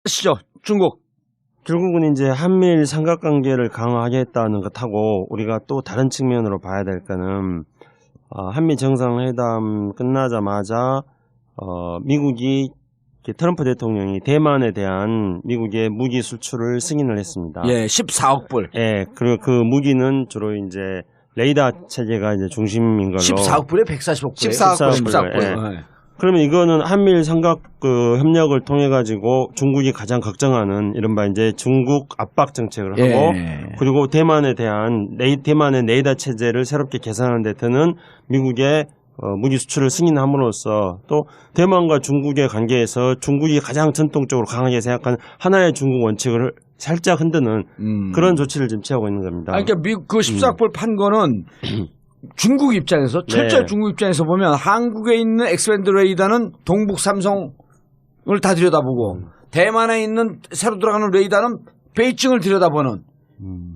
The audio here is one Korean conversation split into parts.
시죠 중국. 결국은 이제 한미일 삼각관계를 강화하겠다는 것하고 우리가 또 다른 측면으로 봐야 될 거는 한미 정상회담 끝나자마자 미국이 트럼프 대통령이 대만에 대한 미국의 무기 수출을 승인을 했습니다. 예, 14억 불. 예, 그리고 그 무기는 주로 이제 레이더 체계가 이제 중심인 걸로. 14억 불에 140억 불. 14억 불. 예. 그러면 이거는 한미일 삼각 협력을 통해 가지고 중국이 가장 걱정하는 이른바 이제 중국 압박 정책을 하고 그리고 대만에 대한 대만의 레이더 체제를 새롭게 개선하는 데 드는 미국의 무기 수출을 승인함으로써 또 대만과 중국의 관계에서 중국이 가장 전통적으로 강하게 생각하는 하나의 중국 원칙을 살짝 흔드는 그런 조치를 지금 취하고 있는 겁니다. 그러니까 미국 그 14억 불 판 거는 중국 입장에서 철저히 중국 입장에서 보면 한국에 있는 엑스밴드 레이더는 동북 삼성을 다 들여다보고 대만에 있는 새로 들어가는 레이더는 베이징을 들여다보는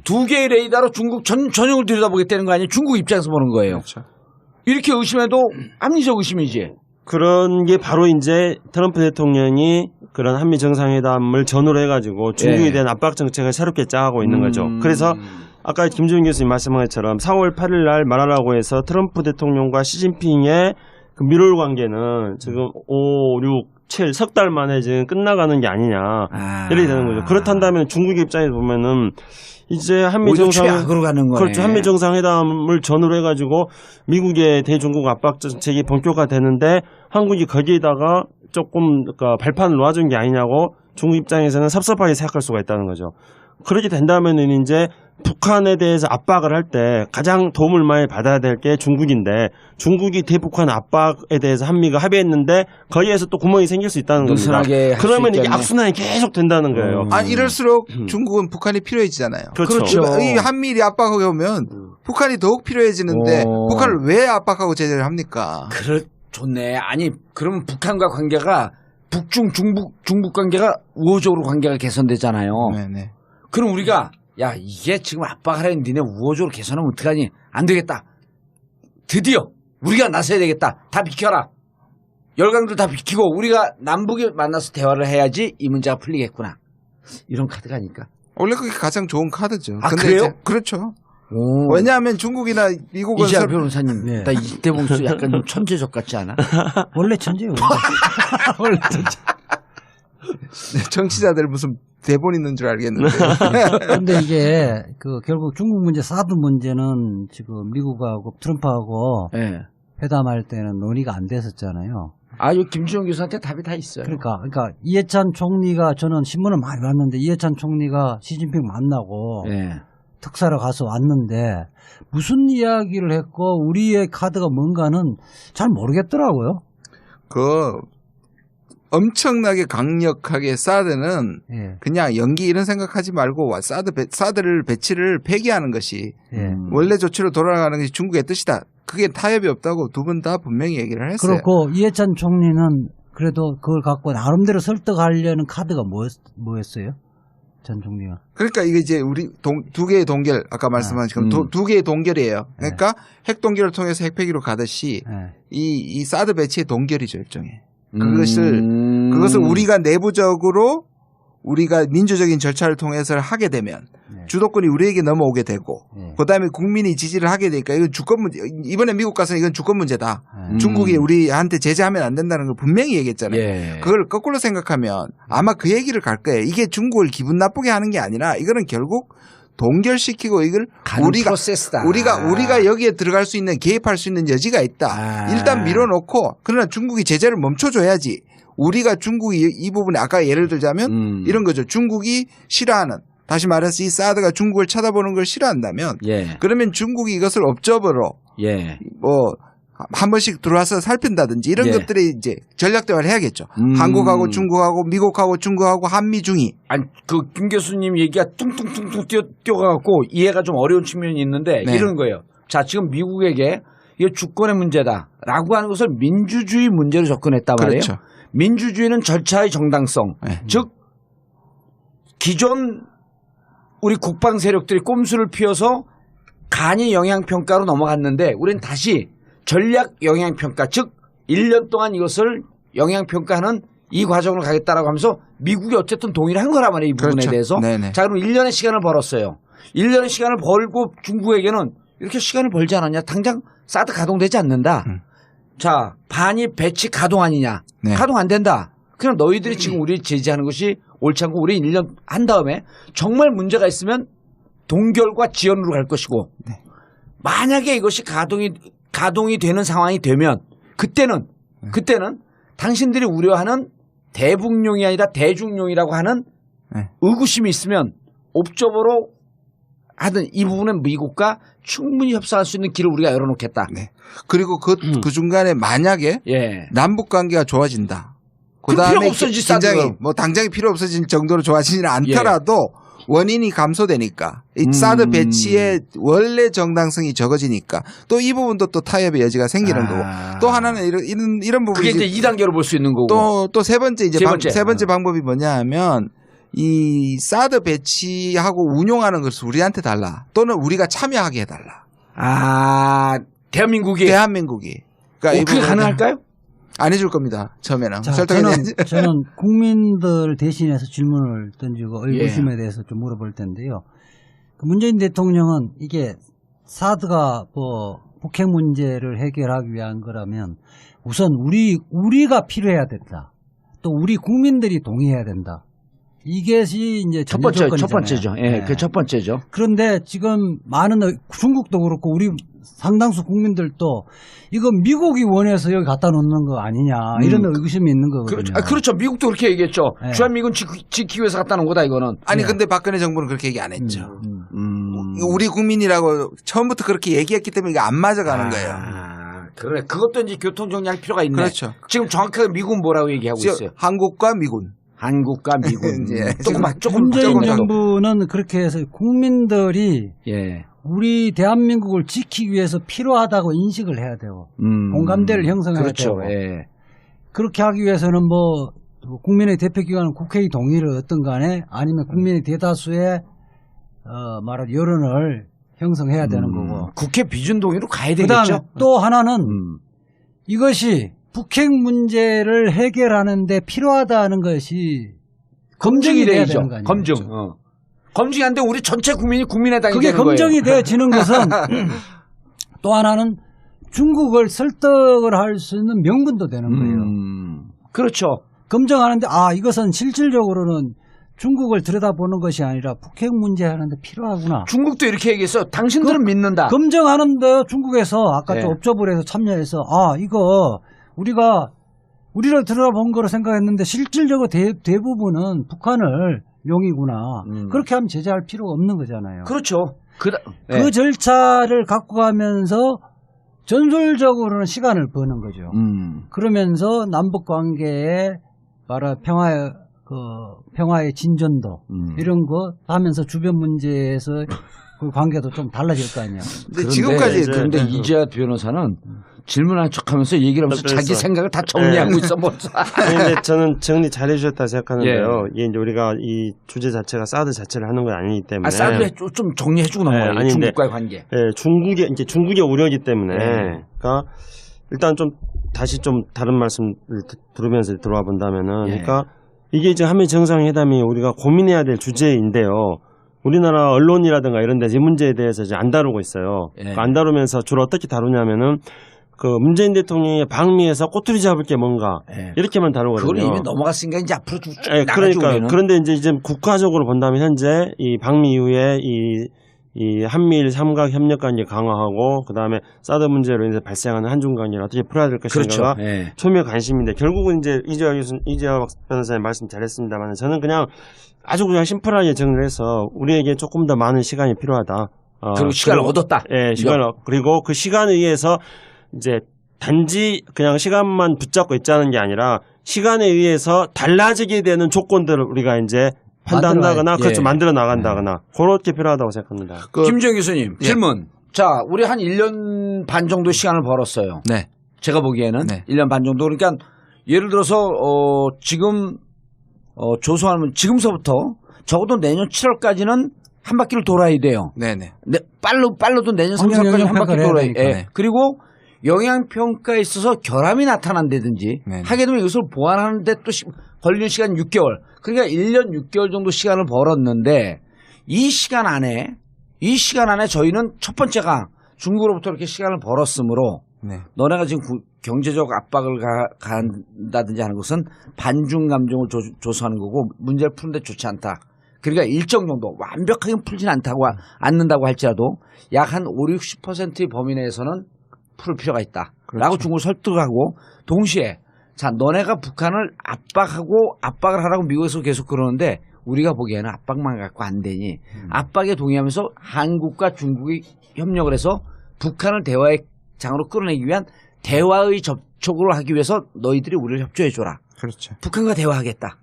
두 개의 레이더로 중국 전역을 들여다보겠다는 거 아니에요? 중국 입장에서 보는 거예요. 그렇죠. 이렇게 의심해도 합리적 의심이지. 그런 게 바로 이제 트럼프 대통령이 그런 한미 정상회담을 전후로 해가지고 중국에 대한 압박 정책을 새롭게 짜가고 있는 거죠. 그래서 아까 김주인 교수님 말씀한 것처럼 4월 8일 날 말하라고 해서 트럼프 대통령과 시진핑의 그 밀월 관계는 지금 5, 6, 7 석 달 만에 지금 끝나가는 게 아니냐 이렇게 되는 거죠. 그렇단다면 중국 입장에서 보면은 이제 한미 최악으로 가는 거네. 그렇죠. 한미 정상회담을 전후로 해가지고 미국의 대중국 압박 정책이 본격화되는데 한국이 거기에다가 조금 그러니까 발판을 놓아준 게 아니냐고 중국 입장에서는 섭섭하게 생각할 수가 있다는 거죠. 그렇게 된다면은 이제 북한에 대해서 압박을 할 때 가장 도움을 많이 받아야 될 게 중국인데 중국이 대북한 압박에 대해서 한미가 합의했는데 거기에서 또 구멍이 생길 수 있다는 겁니다. 그러면 이게 악순환이 계속 된다는 거예요. 이럴수록 중국은 북한이 필요해지잖아요. 그렇죠. 이 한미일이 압박하게 오면 북한이 더욱 필요해지는데 북한을 왜 압박하고 제재를 합니까? 좋네. 아니 그러면 북한과 관계가 중북 관계가 우호적으로 관계가 개선되잖아요. 네네. 그럼 우리가 야 이게 지금 압박하려는 니네 우호적으로 개선하면 어떡하니? 안 되겠다. 드디어 우리가 나서야 되겠다. 다 비켜라. 열강들 다 비키고 우리가 남북이 만나서 대화를 해야지 이 문제가 풀리겠구나. 이런 카드가 아닐까? 원래 그게 가장 좋은 카드죠. 근데 그래요? 그렇죠. 왜냐하면 중국이나 미국은 이재하 변호사님, 나 이때 보면서 약간 좀 천재적 같지 않아? 원래 천재예요. 원래 천재. 정치자들 무슨 대본 있는 줄 알겠는데. 그런데 이게 결국 중국 문제, 사드 문제는 지금 미국하고 트럼프하고 회담할 때는 논의가 안 됐었잖아요. 김주영 교수한테 답이 다 있어요. 그러니까 이해찬 총리가 저는 신문을 많이 봤는데 이해찬 총리가 시진핑 만나고 특사로 가서 왔는데 무슨 이야기를 했고 우리의 카드가 뭔가는 잘 모르겠더라고요. 엄청나게 강력하게 사드는 그냥 연기 이런 생각하지 말고 사드를 배치를 폐기하는 것이 원래 조치로 돌아가는 것이 중국의 뜻이다. 그게 타협이 없다고 두 분 다 분명히 얘기를 했어요. 그렇고 이해찬 총리는 그래도 그걸 갖고 나름대로 설득하려는 카드가 뭐였어요? 전 총리가. 그러니까 이게 이제 우리 두 개의 동결 아까 말씀하신 두 개의 동결이에요. 그러니까 핵 동결을 통해서 핵폐기로 가듯이 이 사드 배치의 동결이죠 일종의. 그것을 우리가 내부적으로 우리가 민주적인 절차를 통해서 하게 되면 주도권이 우리에게 넘어오게 되고 그다음에 국민이 지지를 하게 되니까 이건 주권 문제. 이번에 미국 가서는 이건 주권 문제다. 중국이 우리한테 제재하면 안 된다는 걸 분명히 얘기했잖아요. 그걸 거꾸로 생각하면 아마 그 얘기를 갈 거예요. 이게 중국을 기분 나쁘게 하는 게 아니라 이거는 결국 동결시키고 이걸 우리가 여기에 들어갈 수 있는 개입할 수 있는 여지가 있다. 일단 밀어놓고 그러나 중국이 제재를 멈춰줘야지. 우리가 중국이 이 부분에 아까 예를 들자면 이런 거죠. 중국이 싫어하는 다시 말해서 이 사드가 중국을 쳐다보는 걸 싫어한다면 그러면 중국이 이것을 업적으로 한 번씩 들어와서 살핀다든지 이런 것들이 이제 전략 대화를 해야겠죠. 한국하고 중국하고 미국하고 중국하고 한미 중이. 아니 김 교수님 얘기가 뚱뚱뚱뚱 뛰어가고 이해가 좀 어려운 측면이 있는데 이런 거예요. 자 지금 미국에게 이게 주권의 문제다라고 하는 것을 민주주의 문제로 접근했단 말이에요. 그렇죠. 민주주의는 절차의 정당성, 즉 기존 우리 국방 세력들이 꼼수를 피워서 간이 영향평가로 넘어갔는데 우리는 다시 전략 영향평가, 즉 1년 동안 이것을 영향평가하는 이 과정을 가겠다라고 하면서 미국이 어쨌든 동의를 한 거란 말이에요. 이 부분에 그렇죠. 대해서. 네네. 자, 그럼 1년의 시간을 벌었어요. 1년의 시간을 벌고 중국에게는 이렇게 시간을 벌지 않았냐. 당장 사드 가동되지 않는다. 자, 반입 배치 가동 아니냐. 네. 가동 안 된다. 그럼 너희들이 지금 우리를 제지하는 것이 옳지 않고 우리 1년 한 다음에 정말 문제가 있으면 동결과 지연으로 갈 것이고 네. 만약에 이것이 가동이 되는 상황이 되면 그때는 당신들이 우려하는 대북용이 아니라 대중용이라고 하는 네. 의구심이 있으면 옵저버로 하든 이 부분은 미국과 충분히 협상할 수 있는 길을 우리가 열어놓겠다. 네. 그리고 그 중간에 만약에 예. 남북 관계가 좋아진다. 그 필요가 없어지지, 긴장이 사드가. 뭐 당장이 필요 없어질 정도로 좋아지지는 않더라도 원인이 감소되니까 이 사드 배치의 원래 정당성이 적어지니까 또 이 부분도 또 타협의 여지가 생기는 거고 또 하나는 이런 부분이 그게 이제 2단계로 볼 수 있는 거고 또 세 번째 이제 세 번째. 방법이 뭐냐 하면 이 사드 배치하고 운용하는 것을 우리한테 달라 또는 우리가 참여하게 해달라. 대한민국이 그러니까 이 그게 부분은 가능할까요? 안 해줄 겁니다. 처음에는 자, 설득이 저는 국민들 대신해서 질문을 던지고 예. 의구심에 대해서 좀 물어볼 텐데요. 그 문재인 대통령은 이게 사드가 뭐 북핵 문제를 해결하기 위한 거라면 우선 우리가 필요해야 된다. 또 우리 국민들이 동의해야 된다. 이것이 이제 첫 번째죠. 예, 네. 그 첫 번째죠. 그런데 지금 많은 중국도 그렇고 우리 상당수 국민들도 이거 미국이 원해서 여기 갖다 놓는 거 아니냐 이런 의구심이 있는 거거든요. 그렇죠. 미국도 그렇게 얘기했죠. 네. 주한미군 지키기 위해서 갖다 놓은 거다 이거는. 아니 근데 박근혜 정부는 그렇게 얘기 안 했죠. 우리 국민이라고 처음부터 그렇게 얘기했기 때문에 이게 안 맞아가는 거예요. 그래. 그것도 이제 교통 정리할 필요가 있네. 그렇죠. 지금 정확하게 미군 뭐라고 얘기하고 있어요? 한국과 미군. 한국과 미군. 예. 조금 문재인 정도. 정부는 그렇게 해서 국민들이 예. 우리 대한민국을 지키기 위해서 필요하다고 인식을 해야 되고 공감대를 형성해야 그렇죠. 되고 예. 그렇게 하기 위해서는 뭐 국민의 대표기관은 국회의 동의를 얻든 간에 아니면 국민의 대다수의 말하는 여론을 형성해야 되는 거고 국회 비준 동의로 가야 그다음에 되겠죠. 또 하나는 이것이 북핵 문제를 해결하는 데 필요하다는 것이 검증이 돼야 되는 거 아니에요. 검증. 검증이 안 되면 우리 전체 국민이 국민의당이 그게 되는 검증이 거예요. 되어지는 것은 또 하나는 중국을 설득을 할 수 있는 명분도 되는 거예요. 그렇죠. 검증하는데 이것은 실질적으로는 중국을 들여다보는 것이 아니라 북핵 문제 하는데 필요하구나. 중국도 이렇게 얘기했어요. 당신들은 믿는다. 검증하는데 중국에서 아까 네. 좀 업적을 해서 참여해서 이거 우리를 들여다본 거로 생각했는데 실질적으로 대부분은 북한을 용이구나. 그렇게 하면 제재할 필요가 없는 거잖아요. 그렇죠. 그 절차를 갖고 가면서 전술적으로는 시간을 버는 거죠. 그러면서 남북 관계에 평화의 진전도 이런 거 하면서 주변 문제에서 그 관계도 좀 달라질 거 아니에요. 그런데 이재하 변호사는 질문한 척하면서 얘기를 하면서 자기 생각을 다 정리하고 있어 벌써. 근데 저는 정리 잘 해주셨다 생각하는데요. 이게 이제 우리가 이 주제 자체가 사드 자체를 하는 건 아니기 때문에. 사드 좀 정리해주고 넘어가요. 중국과의 관계. 중국의 우려이기 때문에. 그러니까 일단 좀 다시 좀 다른 말씀을 들으면서 들어와 본다면은, 그러니까 이게 이제 한미 정상회담이 우리가 고민해야 될 주제인데요. 우리나라 언론이라든가 이런 데서 이 문제에 대해서 이제 안 다루고 있어요. 그러니까 안 다루면서 주로 어떻게 다루냐면은 그 문재인 대통령의 방미에서 꼬투리 잡을 게 뭔가 이렇게만 다루거든요. 그걸 이미 넘어갔으니까 이제 앞으로 쭉 나가죠. 그러니까 그런데 이제 국가적으로 본다면 현재 이 방미 이후에 이 한미일 삼각 협력 관계 강화하고 그다음에 사드 문제로 인해서 발생하는 한중 관계를 어떻게 풀어야 될 것인가가 초미의 관심인데 결국은 이제 이재하 변호사님 말씀 잘했습니다만 저는 그냥 아주 그냥 심플하게 정리를 해서 우리에게 조금 더 많은 시간이 필요하다. 그리고 시간을 얻었다. 그리고 그 시간에 의해서 이제 단지 그냥 시간만 붙잡고 있자는 게 아니라 시간에 의해서 달라지게 되는 조건들을 우리가 이제 판단한다거나 그렇죠 만들어 나간다거나 그렇게 필요하다고 생각합니다. 김지영 교수님 질문. 자, 우리 한 1년 반 정도 시간을 벌었어요. 네. 제가 보기에는 1년 반 정도. 그러니까 예를 들어서 지금 조소하면 지금서부터 적어도 내년 7월까지는 한 바퀴를 돌아야 돼요. 네네. 빨라도 내년 3월까지 한 바퀴 돌아야 돼요. 그리고 영향 평가에 있어서 결함이 나타난다든지 네네. 하게 되면 이것을 보완하는데 또 걸리는 시간 6개월. 그러니까 1년 6개월 정도 시간을 벌었는데 이 시간 안에 저희는 첫 번째가 중국으로부터 이렇게 시간을 벌었으므로 네. 너네가 지금 경제적 압박을 가한다든지 하는 것은 반중 감정을 조성하는 거고 문제를 푸는데 좋지 않다. 그러니까 일정 정도 완벽하게 풀진 않는다고 할지라도 약 한 50-60%의 범위 내에서는 풀 필요가 있다. 그렇죠. 라고 중국을 설득하고 동시에 자 너네가 북한을 압박을 하라고 미국에서 계속 그러는데 우리가 보기에는 압박만 갖고 안 되니 압박에 동의하면서 한국과 중국이 협력을 해서 북한을 대화의 장으로 끌어내기 위한 대화의 접촉을 하기 위해서 너희들이 우리를 협조해 줘라. 그렇죠. 북한과 대화하겠다.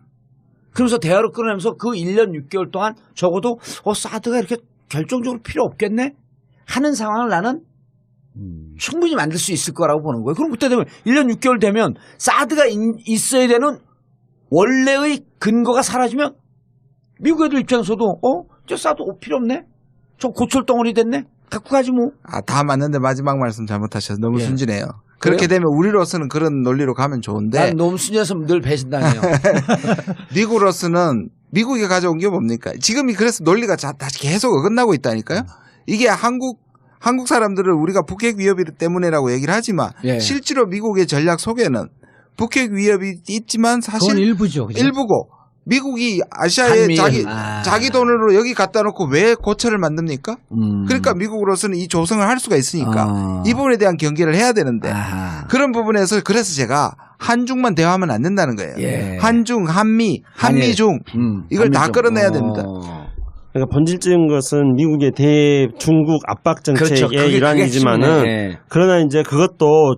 그러면서 대화로 끌어내면서 그 1년 6개월 동안 적어도 사드가 이렇게 결정적으로 필요 없겠네 하는 상황을 나는 충분히 만들 수 있을 거라고 보는 거예요. 그럼 그때 되면 1년 6개월 되면 사드가 있어야 되는 원래의 근거가 사라지면 미국 애들 입장에서도 저 사드 필요 없네. 저 고철 덩어리 됐네. 갖고 가지 뭐. 다 맞는데 마지막 말씀 잘못하셔서 너무 예. 순진해요. 그렇게 되면 우리로서는 그런 논리로 가면 좋은데 난 너무 순진해서 늘 배신당해요. 미국으로서는 미국이 가져온 게 뭡니까? 지금이 그래서 논리가 다시 계속 어긋나고 있다니까요. 이게 한국 사람들을 우리가 북핵 위협 때문에라고 얘기를 하지만 예. 실제로 미국의 전략 속에는 북핵 위협이 있지만 사실 그건 일부죠. 그죠? 일부고 미국이 아시아에 한미. 자기 돈으로 여기 갖다 놓고 왜 고철을 만듭니까? 그러니까 미국으로서는 이 조성을 할 수가 있으니까 이 부분에 대한 경계를 해야 되는데 그런 부분에서 그래서 제가 한중만 대화하면 안 된다는 거예요. 예. 한중, 한미중 이걸 다 한미중. 끌어내야 됩니다. 그러니까 본질적인 것은 미국의 대중국 압박 정책의 그렇죠. 그게 일환이지만은 핵심이네. 그러나 이제 그것도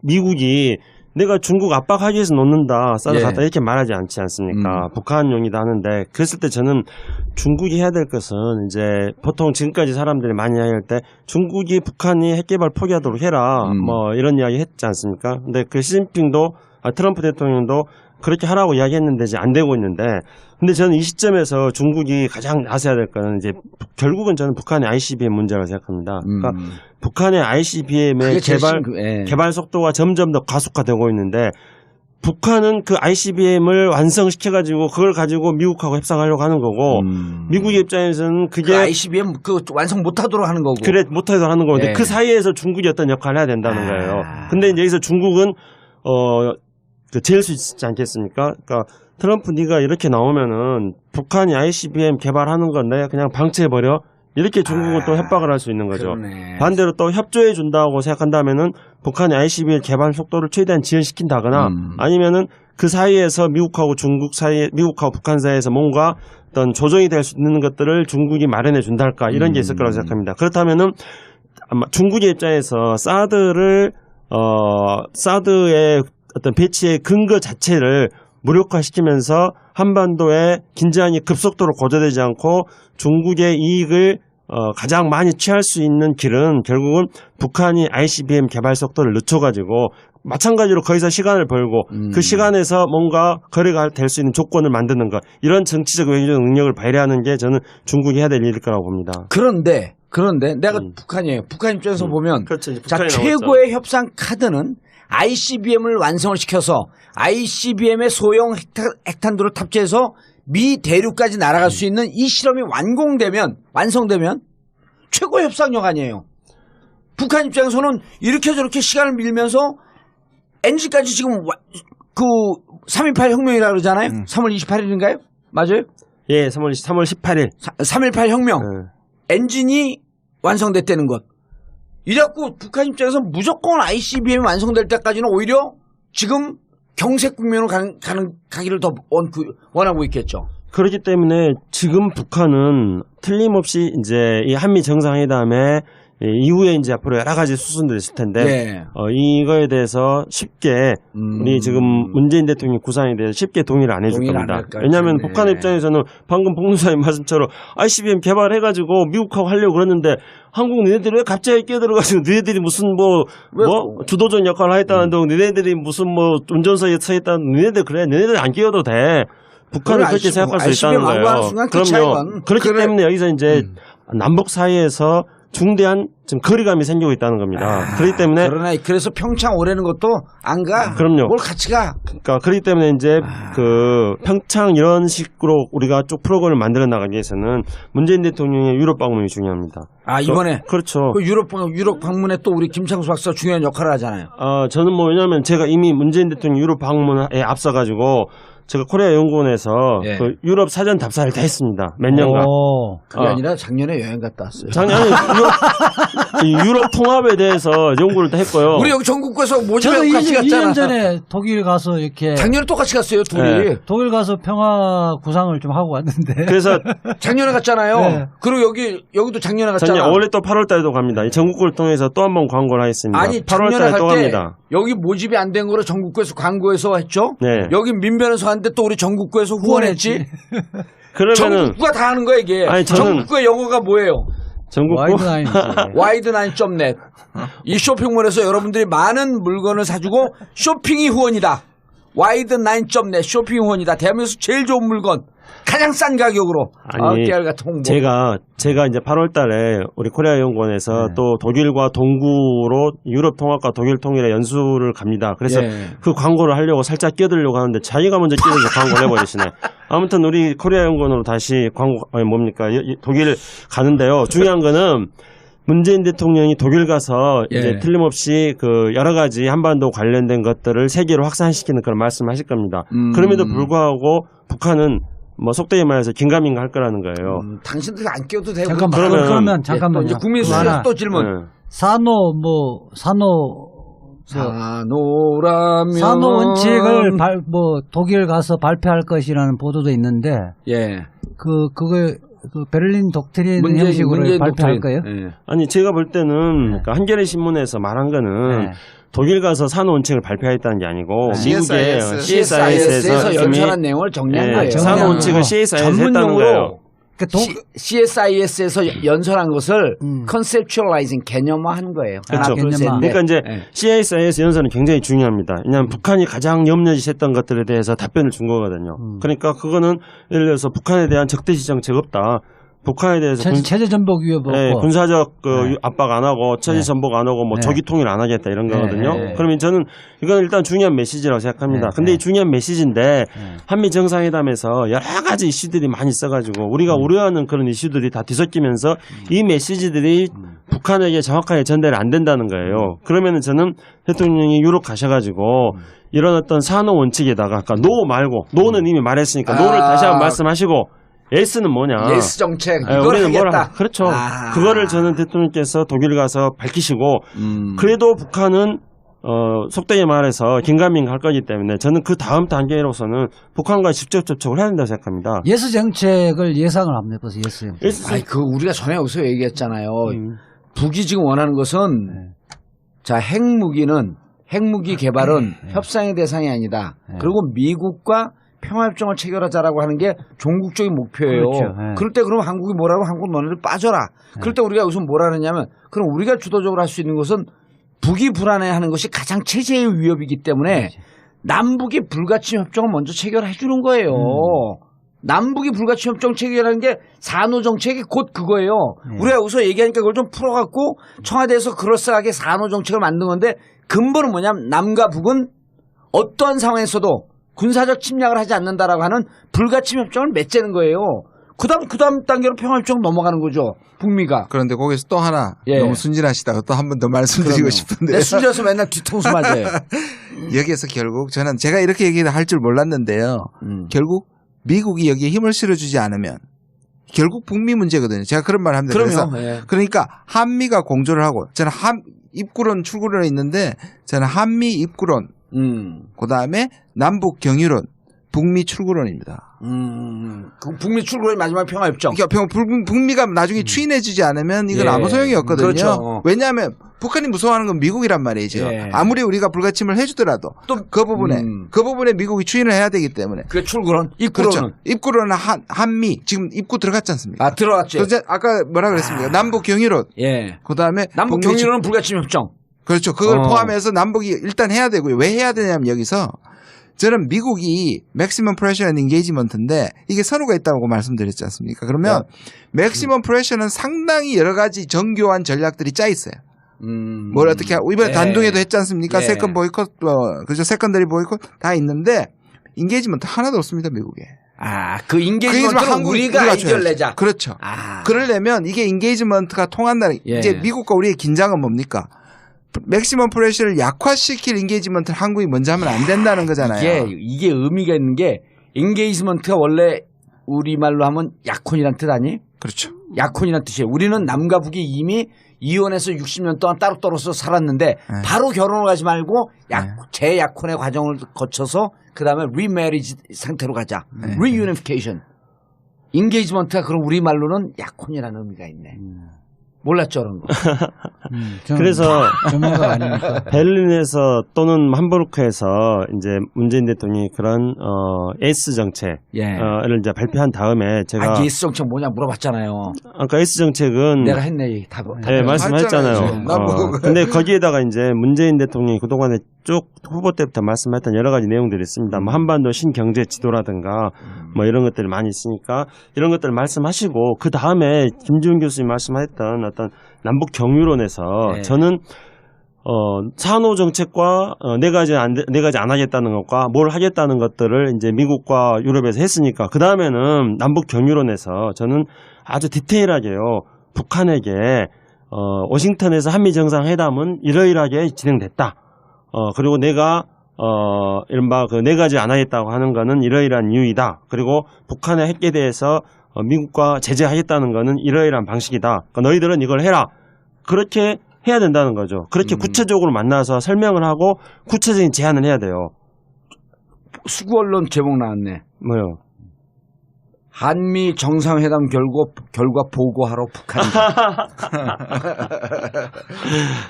미국이 내가 중국 압박하기 위해서 놓는다, 사드 예. 갖다 이렇게 말하지 않지 않습니까? 북한용이다 하는데 그랬을 때 저는 중국이 해야 될 것은 이제 보통 지금까지 사람들이 많이 이야기할 때 중국이 북한이 핵 개발 포기하도록 해라 뭐 이런 이야기 했지 않습니까? 근데 그 시진핑도 트럼프 대통령도 그렇게 하라고 이야기했는데 이제 안 되고 있는데 근데 저는 이 시점에서 중국이 가장 나서야 될 거는 이제 결국은 저는 북한의 ICBM 문제라고 생각합니다. 그러니까 북한의 ICBM의 개발 속도가 점점 더 가속화되고 있는데 북한은 그 ICBM을 완성시켜가지고 그걸 가지고 미국하고 협상하려고 하는 거고 미국의 입장에서는 그게 ICBM 완성 못하도록 하는 거고. 그래 못하도록 하는 거고 예. 그 사이에서 중국이 어떤 역할을 해야 된다는 거예요. 근데 이제 여기서 중국은 제일 수 있지 않겠습니까? 그러니까 트럼프 네가 이렇게 나오면은 북한이 ICBM 개발하는 건 내가 그냥 방치해버려. 이렇게 중국은 또 협박을 할 수 있는 거죠. 그러네. 반대로 또 협조해 준다고 생각한다면은 북한의 ICBM 개발 속도를 최대한 지연시킨다거나 아니면은 그 사이에서 미국하고 북한 사이에서 뭔가 어떤 조정이 될 수 있는 것들을 중국이 마련해 준달까 이런 게 있을 거라고 생각합니다. 그렇다면은 아마 중국의 입장에서 사드의 어떤 배치의 근거 자체를 무력화시키면서 한반도의 긴장이 급속도로 고조되지 않고 중국의 이익을 가장 많이 취할 수 있는 길은 결국은 북한이 ICBM 개발 속도를 늦춰가지고 마찬가지로 거기서 시간을 벌고 그 시간에서 뭔가 거래가 될 수 있는 조건을 만드는 것 이런 정치적 외교적 능력을 발휘하는 게 저는 중국이 해야 될 일일 거라고 봅니다. 그런데 내가 북한이에요. 북한 입장에서 보면 그렇죠. 이제 자, 북한이 최고의 협상 카드는 ICBM을 완성을 시켜서 ICBM의 소형 핵탄두를 탑재해서 미 대륙까지 날아갈 수 있는 이 실험이 완성되면 최고의 협상력 아니에요. 북한 입장에서는 이렇게 저렇게 시간을 밀면서 엔진까지 지금 그 3.18 혁명이라고 그러잖아요. 3월 28일인가요? 맞아요? 예, 3월 18일. 3.18 혁명. 엔진이 완성됐다는 것. 이래갖고 북한 입장에서 무조건 ICBM이 완성될 때까지는 오히려 지금 경색 국면으로 가기를 더 원하고 있겠죠. 그렇기 때문에 지금 북한은 틀림없이 이제 이 한미 정상회담에 이후에 이제 앞으로 여러 가지 수순들이 있을 텐데 네. 이거에 대해서 쉽게 우리 지금 문재인 대통령 구상에 대해서 쉽게 동의를 안 해줄 동의를 겁니다. 안 할까요? 왜냐하면 네. 북한 입장에서는 방금 복무사님 말씀처럼 ICBM 개발해가지고 미국하고 하려고 그러는데 한국 너네들이 왜 갑자기 끼어들어가지고 너네들이 무슨 주도적 역할을 하겠다는데 너네들이 무슨 운전석에 서 있다는 너네들 그래 너네들 안 끼어도 돼. 북한은 그렇게 생각할 수 있다는 거예요. 그럼요. 그렇기 때문에 여기서 이제 남북 사이에서 중대한 지금 거리감이 생기고 있다는 겁니다. 그렇기 때문에 그러나 그래서 평창 오래는 것도 안 가. 그럼요. 뭘 같이 가. 그러니까 그렇기 때문에 이제 그 평창 이런 식으로 우리가 쭉 프로그램을 만들어 나가기 위해서는 문재인 대통령의 유럽 방문이 중요합니다. 아 이번에 그렇죠. 그 유럽 방문에 또 우리 김창수 박사가 중요한 역할을 하잖아요. 저는 뭐 왜냐하면 제가 이미 문재인 대통령 유럽 방문에 앞서 가지고 제가 코리아 연구원에서 예. 그 유럽 사전 답사를 다 했습니다. 몇 년간. 그게 아니라 작년에 여행 갔다 왔어요. 작년에 유럽 통합에 대해서 연구를 다 했고요. 우리 여기 전국구에서 저도 모집하고 같이 2년 갔잖아. 전에 독일 가서 이렇게 작년에 똑같이 갔어요, 둘이. 네. 독일 가서 평화 구상을 좀 하고 왔는데. 그래서 작년에 갔잖아요. 네. 그리고 여기도 작년에 갔잖아. 작년 원래 또 8월 달에도 갑니다. 이 전국구를 통해서 또 한 번 광고를 하겠습니다. 아니 8월 작년에 달에 또 갈 때 갑니다. 여기 모집이 안 된 거로 전국구에서 광고해서 했죠. 네. 여기 민변에서 하는데 또 우리 전국구에서 후원했지. 그러면은 전국구가 다 하는 거야 이게. 아니, 저는- 전국구의 영어가 뭐예요? 전국구 와이드나인이지. 와이드9.net. 이 쇼핑몰에서 여러분들이 많은 물건을 사주고 쇼핑이 후원이다. 와이드9.net 쇼핑 후원이다. 대한민국에서 제일 좋은 물건. 가장 싼 가격으로. 아니, 깨알 같은 홍보. 제가 이제 8월 달에 우리 코리아 연구원에서 또 독일과 동구로 유럽 통합과 독일 통일의 연수를 갑니다. 그래서 예. 그 광고를 하려고 살짝 끼어들려고 하는데 자기가 먼저 끼어들어서 광고를 해버리시네. 아무튼 우리 코리아 연구원으로 다시 독일 가는데요. 중요한 거는 문재인 대통령이 독일 가서 예. 이제 틀림없이 그 여러 가지 한반도 관련된 것들을 세계로 확산시키는 그런 말씀을 하실 겁니다. 그럼에도 불구하고 북한은 뭐 속되게 말해서 긴가민가 할 거라는 거예요. 당신들 안 끼워도 되고. 잠깐만. 그러면- 그러면 또 잠깐만요. 이제 국민 그거 수준에서 하나. 또 질문. 네. 산호라면. 산호 원칙을 독일 가서 발표할 것이라는 보도도 있는데 예. 그걸 베를린 독트린 형식으로 발표할 거예요? 예. 아니 제가 볼 때는 그러니까 한겨레 신문에서 말한 거는 네. 독일 가서 산호 원칙을 발표했다는 게 아니고 네. 미국의 CSIS에서 CSIS에서 연설한 내용을 정리한 거예요. 산호 원칙을 CSIS에서 했다는 거예요. 전문용어로 CSIS에서 연설한 것을 conceptualizing 개념화한 거예요. 그렇죠. 하나, 둘, 셋, 넷. 그러니까 이제 네. CSIS 연설은 굉장히 중요합니다. 왜냐하면 북한이 가장 염려시했던 것들에 대해서 답변을 준 거거든요. 그러니까 그거는 예를 들어서 북한에 대한 적대시 정책 없다. 북한에 대해서 체제 전복 위협 없고. 네, 군사적 네. 압박 안 하고 처지 전복 안 하고 뭐 네. 조기 통일 안 하겠다 이런 네, 거거든요. 네. 그러면 저는 이건 일단 중요한 메시지라고 생각합니다. 네, 근데 네. 이 중요한 메시지인데 한미 정상회담에서 여러 가지 이슈들이 많이 있어가지고 우리가 우려하는 그런 이슈들이 다 뒤섞이면서 이 메시지들이 북한에게 정확하게 전달이 안 된다는 거예요. 그러면은 저는 대통령이 유럽 가셔가지고 이런 어떤 산호 원칙에다가 아까 노 말고 노는 이미 말했으니까 노를 다시 한번 말씀하시고 예스는 뭐냐? 예스 정책 예, 이걸 우리는 하겠다. 그렇죠. 아. 그거를 저는 대통령께서 독일 가서 밝히시고 그래도 북한은 속되게 말해서 긴가민가 할 거기 때문에 저는 그 다음 단계로서는 북한과 직접 접촉을 해야 된다고 생각합니다. 예스 정책을 예상을 한번 해보세요. 예스 정책. 예스 아니 그 우리가 전에 여기서 얘기했잖아요. 북이 지금 원하는 것은 자 핵무기 개발은 협상의 대상이 아니다. 그리고 미국과 평화협정을 체결하자라고 하는 게 종국적인 목표예요. 그렇죠. 네. 그럴 때 그럼 한국이 뭐라고 한국 너네들 빠져라. 그럴 때 우리가 여기서 뭐라 하느냐면 그럼 우리가 주도적으로 할 수 있는 것은 북이 불안해하는 것이 가장 체제의 위협이기 때문에 남북이 불가침 협정을 먼저 체결해 주는 거예요. 남북이 불가침 협정 체결하는 게 산호 정책이 곧 그거예요. 우리가 여기서 얘기하니까 그걸 좀 풀어갖고 청와대에서 그럴싸하게 산호 정책을 만든 건데 근본은 뭐냐면 남과 북은 어떠한 상황에서도 군사적 침략을 하지 않는다라고 하는 불가침 협정을 맺자는 거예요. 그다음 단계로 평화협정 넘어가는 거죠. 북미가. 그런데 거기서 또 하나 예. 너무 순진하시다가 또 한 번 더 말씀드리고 그럼요. 싶은데 내 순져서 맨날 뒤통수 맞아요. 여기에서 결국 저는 제가 이렇게 얘기를 할 줄 몰랐는데요. 결국 미국이 여기에 힘을 실어주지 않으면 결국 북미 문제거든요. 제가 그런 말을 합니다. 그럼요. 그래서 예. 그러니까 한미가 공조를 하고 저는 입구론 출구론이 있는데 저는 한미 입구론 그다음에 남북 경유론 북미 출구론입니다. 그 북미 출구의 마지막 평화협정. 그러니까 북미가 나중에 추인해주지 않으면 이건 예. 아무 소용이 없거든요. 그렇죠. 왜냐하면 북한이 무서워하는 건 미국이란 말이죠. 예. 아무리 우리가 불가침을 해주더라도 또 그 부분에 미국이 추인을 해야 되기 때문에. 그게 출구론, 입구론은. 그렇죠. 입구론은 한미 지금 입구 들어갔지 않습니까? 아 들어갔죠. 그래서 아까 뭐라 그랬습니까? 남북 경유론. 예. 그다음에 남북 북미 경유론은 불가침 협정. 그렇죠. 그걸 포함해서 남북이 일단 해야 되고요. 왜 해야 되냐면 여기서 저는 미국이 맥시멈 프레셔 앤 인게이지먼트인데 이게 선호가 있다고 말씀드렸지 않습니까? 그러면 맥시멈 프레셔는 상당히 여러 가지 정교한 전략들이 짜 있어요. 뭘 어떻게 하고 이번에 단둥에도 했지 않습니까? 세컨 보이콧, 그죠? 세컨더리 보이콧 다 있는데 인게이지먼트 하나도 없습니다, 미국에. 그 인게이지먼트는 우리가 아이디어를 내자. 그렇죠. 그러려면 이게 인게이지먼트가 통한다는 이제 미국과 우리의 긴장은 뭡니까? 맥시멈 프레셔를 약화시킬 인게이지먼트를 한국이 먼저 하면 안 된다는 거잖아요. 이게 의미가 있는 게 인게이지먼트가 원래 우리말로 하면 약혼이란 뜻 아니? 그렇죠. 약혼이란 뜻이에요. 우리는 남과 북이 이미 이혼해서 60년 동안 따로 떨어져 살았는데 바로 결혼을 하지 말고 재약혼의 과정을 거쳐서 그다음에 리메리지 상태로 가자. 리유니피케이션. 인게이지먼트가 그럼 우리말로는 약혼이라는 의미가 있네. 몰랐죠, 그런 거. 그래서 전문가가 아니니까. 베를린에서 또는 함부르크에서 이제 문재인 대통령이 그런 에이스 정책을 이제 발표한 다음에 제가 에이스 정책 뭐냐 물어봤잖아요. 아까 에이스 정책은 내가 했네. 네, 말씀하셨잖아요. 근데 거기에다가 이제 문재인 대통령이 그동안에 쭉 후보 때부터 말씀했던 여러 가지 내용들이 있습니다. 뭐 한반도 신경제 지도라든가 뭐 이런 것들이 많이 있으니까 이런 것들을 말씀하시고 그 다음에 김지훈 교수님 말씀하셨던 어떤 남북 경유론에서 저는 산호 정책과 네 가지 안 하겠다는 것과 뭘 하겠다는 것들을 이제 미국과 유럽에서 했으니까 그 다음에는 남북 경유론에서 저는 아주 디테일하게요 북한에게 워싱턴에서 한미 정상회담은 이러이러하게 진행됐다. 그리고 내가 이른바 그 네 가지 안 하겠다고 하는 거는 이러이러한 이유이다. 그리고 북한의 핵에 대해서 미국과 제재하겠다는 거는 이러이러한 방식이다. 그러니까 너희들은 이걸 해라. 그렇게 해야 된다는 거죠. 그렇게 구체적으로 만나서 설명을 하고 구체적인 제안을 해야 돼요. 수구 언론 제목 나왔네. 뭐요? 한미 정상회담 결과 보고하러 북한.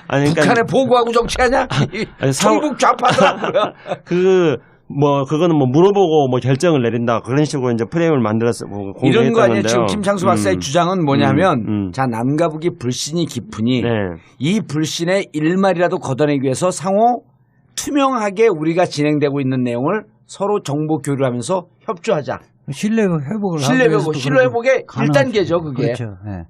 아니, 그러니까 북한에 보고하고 정치하냐? 전국 좌파다. 그거는 물어보고 물어보고 결정을 내린다. 그런 식으로 이제 프레임을 만들어서 이런 거 아니에요. 지금 김창수 박사의 주장은 뭐냐면, 자, 남과 북이 불신이 깊으니 이 불신의 일말이라도 걷어내기 위해서 상호 투명하게 우리가 진행되고 있는 내용을 서로 정보 교류하면서 협조하자. 신뢰 회복의 1단계죠, 그게. 그렇죠. 네.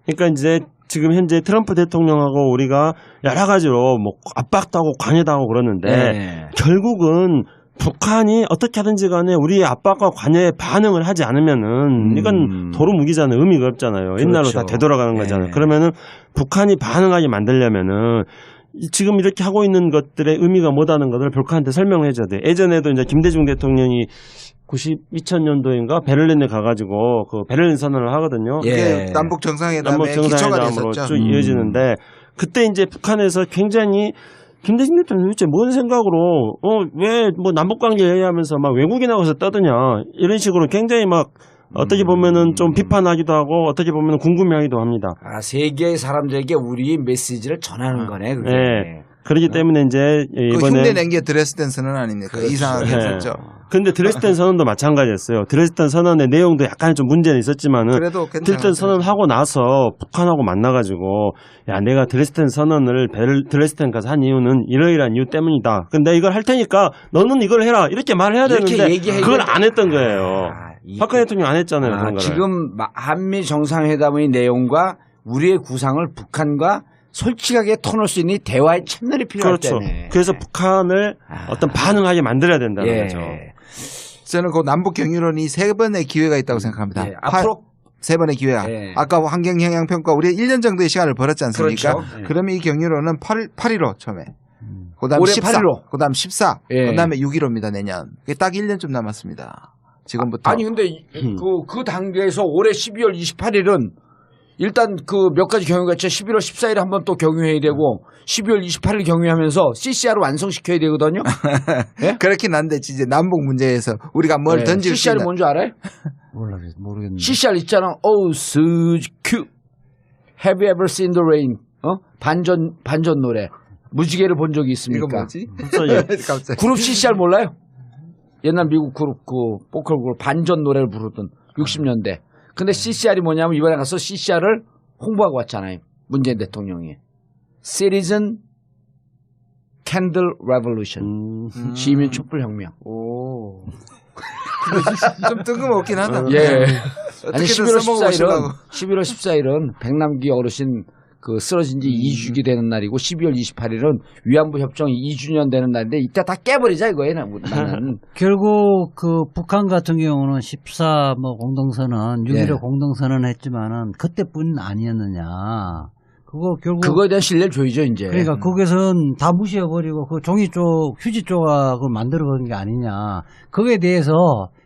그러니까 이제 지금 현재 트럼프 대통령하고 우리가 여러 가지로 압박도 하고 관여도 하고 그러는데 결국은 북한이 어떻게 하든지 간에 우리의 압박과 관여에 반응을 하지 않으면은 이건 도루묵이잖아요. 의미가 없잖아요. 그렇죠. 옛날로 다 되돌아가는 거잖아요. 그러면은 북한이 반응하게 만들려면은 지금 이렇게 하고 있는 것들의 의미가 뭐다는 것을 북한한테 설명을 해줘야 돼. 예전에도 이제 김대중 대통령이 2000년도인가 베를린에 가가지고 그 베를린 선언을 하거든요. 그게 남북 정상회담의 기초가 됐었죠. 쭉 이어지는데 그때 이제 북한에서 굉장히 김대중 대통령이 도대체 뭔 생각으로 왜 남북 관계 얘기하면서 막 외국인 나가서 떠드냐 이런 식으로 굉장히 막 어떻게 보면은 좀 비판하기도 하고 어떻게 보면은 궁금해하기도 합니다. 세계의 사람들에게 우리의 메시지를 전하는 거네. 그게. 네. 그렇기 때문에 이제 이번에 흉내 낸 게 드레스덴 선언 아닙니까? 그렇죠. 이상하게 했었죠. 근데 드레스덴 선언도 마찬가지였어요. 드레스덴 선언의 내용도 약간 좀 문제는 있었지만은 그래도 드레스덴 선언하고 나서 북한하고 만나가지고 야 내가 드레스덴 선언을 드레스덴 가서 한 이유는 이러이러한 이유 때문이다. 근데 이걸 할 테니까 너는 이걸 해라 이렇게 말해야 되는데 그걸 안 했던 거예요. 박근혜 대통령 안 했잖아요. 그런 거를. 지금 한미 정상회담의 내용과 우리의 구상을 북한과 솔직하게 터놓을 수 있는 대화의 채널이 필요할 그렇죠. 때네. 그래서 북한을 어떤 반응하게 만들어야 된다는 거죠. 저는 그 남북 경유론이 3번의 기회가 있다고 생각합니다. 앞으로 3번의 기회가. 아까 환경 영향 평가 우리가 1년 정도의 시간을 벌었지 않습니까? 그렇죠. 그러면 이 경유론은 8.15 처음에. 그다음 올해 14. 8.15. 그다음 14. 그다음에 6.15입니다. 내년. 딱 1년쯤 남았습니다. 지금부터. 아니 근데 그 단계에서 올해 12월 28일은 일단 그 몇 가지 경유가 있죠. 11월 14일에 한번 또 경유해야 되고 12월 28일 경유하면서 CCR을 완성시켜야 되거든요. 네? 그렇긴 한데 이제 남북 문제에서 우리가 뭘 던질 수 CCR이 있는. 뭔지 알아요? 모르겠는데. CCR 있잖아. Oh, such cute. Have you ever seen the rain? 반전 노래. 무지개를 본 적이 있습니까? 이거 뭐지? 갑자기. 그룹 CCR 몰라요? 옛날 미국 그룹 보컬 그룹 반전 노래를 부르던 60년대. 근데 CCR이 뭐냐면 이번에 가서 CCR을 홍보하고 왔잖아요. 문재인 대통령이. Citizen 캔들 레볼루션. 시민 촛불 혁명. 오. 좀 뜬금없긴 하다. 예. 아니 어떻게든 11월 써먹어보시려고. 11월 14일은 백남기 어르신 그 쓰러진 지 2주기 되는 날이고 12월 28일은 위안부 협정 2주년 되는 날인데 이때 다 깨버리자 이거예요. 나는. 결국 그 북한 같은 경우는 14 뭐 공동선언, 6.15 예. 공동선언 했지만은 그때뿐 아니었느냐. 그거 결국 그거에 대한 신뢰를 줘야죠 이제. 그러니까 거기선 다 무시해버리고 그 종이 쪽 휴지 조각을 만들어버린 게 아니냐. 거기에 대해서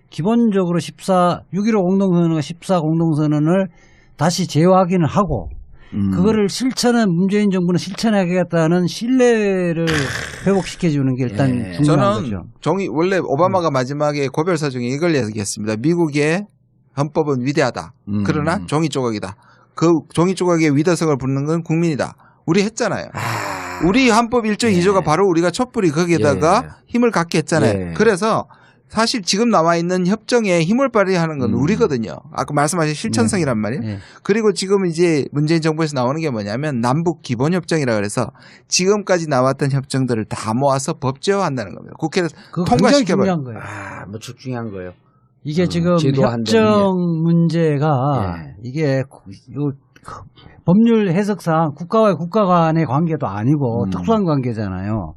기본적으로 6.15 공동선언과 14 공동선언을 다시 재확인을 하고 그거를 문재인 정부는 실천하겠다는 신뢰를 회복시켜주는 게 일단 예. 중요한 저는 거죠. 원래 오바마가 마지막에 고별사 중에 이걸 얘기했습니다. 미국의 헌법은 위대하다. 그러나 종이 조각이다. 그 종이 조각의 위대성을 붙는 건 국민이다. 우리 했잖아요. 우리 헌법 1조 2조가 바로 우리가 촛불이 거기에다가 힘을 갖게 했잖아요. 예. 그래서 사실 지금 남아있는 협정에 힘을 발휘하는 건 우리거든요. 아까 말씀하신 실천성이란 말이에요. 네. 그리고 지금 이제 문재인 정부에서 나오는 게 뭐냐면 남북 기본협정이라 그래서 지금까지 나왔던 협정들을 다 모아서 법제화한다는 겁니다. 국회에서 그거 굉장히 통과시켜버려. 중요한 거예요. 무척 중요한 거예요. 이게 지금 제도화한다는 협정 문제가 예. 이게 법률 해석상 국가와 국가 간의 관계도 아니고 특수한 관계잖아요.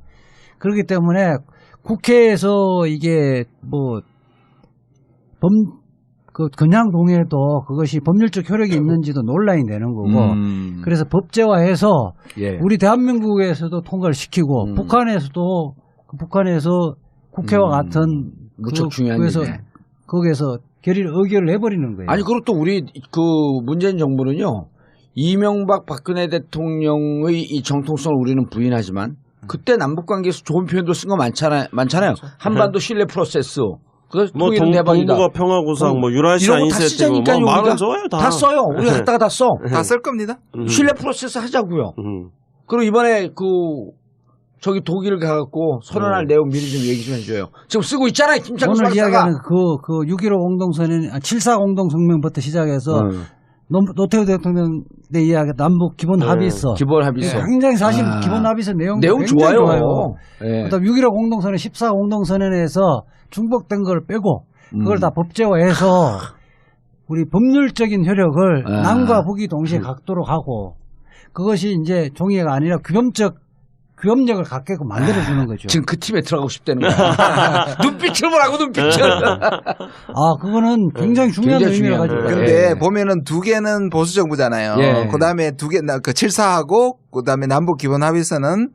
그렇기 때문에 국회에서 이게 그냥 동의해도 그것이 법률적 효력이 있는지도 논란이 되는 거고 그래서 법제화해서 예. 우리 대한민국에서도 통과를 시키고 북한에서 국회와 같은 무척 중요한 그래서 일이네. 거기에서 의결을 해버리는 거예요. 아니 그리고 또 우리 그 문재인 정부는요 이명박 박근혜 대통령의 이 정통성을 우리는 부인하지만 그때 남북 관계에서 좋은 표현도 쓴 거 많잖아요. 한반도 신뢰 프로세스. 그 뭐 통일은 대박이다. 동북아 평화구상, 뭐 유라시아 이런 거 다 인세트 뭐 쓰자니까요. 말은 우리가 좋아요 다. 다 써요. 우리가 갖다가 다 써. 다 쓸 겁니다. 신뢰 프로세스 하자고요. 그리고 이번에 저기 독일 가갖고 선언할 내용 미리 좀 얘기 좀 해줘요. 지금 쓰고 있잖아요. 김창수 오늘 박사가. 이야기하는 그 6.15 공동선언, 7.4 공동성명부터 시작해서 노태우 대통령 내 이야기 남북 기본 합의서. 기본 합의서. 굉장히 사실 기본 합의서 내용 내용 굉장히 좋아요. 좋아요. 예. 그다음 6.15 공동선언, 14 공동선언에서 중복된 걸 빼고 그걸 다 법제화해서 우리 법률적인 효력을 남과 북이 동시에 갖도록 하고 그것이 이제 종이가 아니라 규범력을 갖게끔 만들어주는 거죠. 지금 그 팀에 들어가고 싶다는 거야. 눈빛을 보라고 눈빛을. 그거는 굉장히 중요한 굉장히 의미를 중요한 가지고 거예요. 있어요. 근데 예. 보면은 두 개는 보수 정부잖아요. 예. 그다음에 그 7사하고 그다음에 남북 기본 합의서는